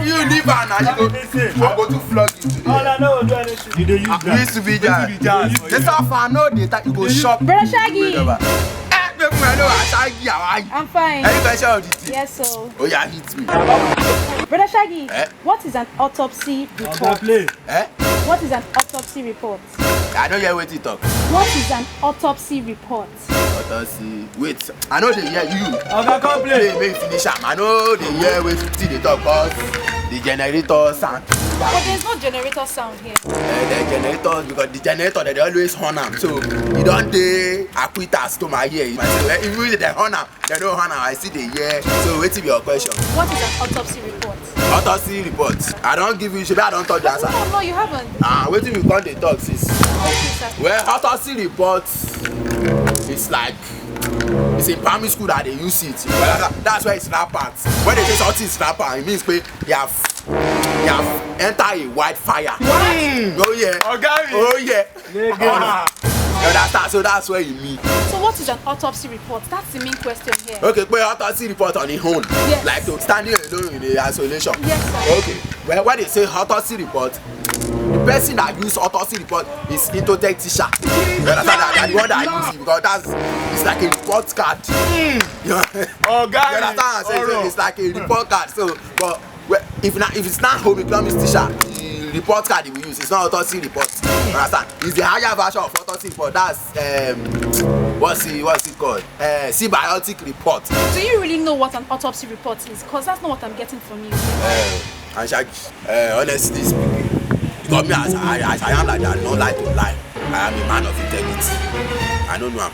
You leave and I go to flog you today. All I know is do anything. You dey use that. You used to be jazz. This stuff I know they you go shop. BrodaShaggi. Shaggi, how are you? I'm fine. Any question of the tea? Yes, sir. Oh yeah, hit me. BrodaShaggi, Eh? what is an autopsy report? Play. Eh? What is an autopsy report? I don't hear what you talk. What is an autopsy report? OTOSI. Wait, I know they hear you. Oga come play. Make finish am. I know they hear wetin they talk cause the generator sound. But there's no generator sound here. The generator because the generator they always horn am. So you don't dey acquittance to my ear. Even if they horn am, they don't horn am. I see they hear. So wetin be your question? What is an autopsy report? OTOSI report. I don't give you. Shebi I don't talk the answer. No, you haven't. Wetin we call the talk sis? Okay, sir. Well, OTOSI report is like it's in primary school that they use it. Well, that's why it's rampant. When they say something is rampant, it means they have entered a wildfire. Oh yeah. Oh yeah. You understand? So that's what you mean. So what is an autopsy report? That's the main question here. Okay, but OTOSI report on its own. Yes. Like to standing alone in the isolation. Yes, sir. Okay. Well, when they say OTOSI report, the person that use OTOSI report is intotech teacher. You understand that? They're the one that use it because it's like a report card. You understand? So it's like a report card. So, but if it's not home economics teacher, the report card we use, it's not OTOSI report. You understand? It's the higher version of OTOSI report. That's what's it called? Symbiotic report. Do you really know what an autopsy report is? Because that's not what I'm getting from you. And Shaggi, honestly speaking, because me as I am like that, I don't like to lie. I am a man of integrity. I don't know.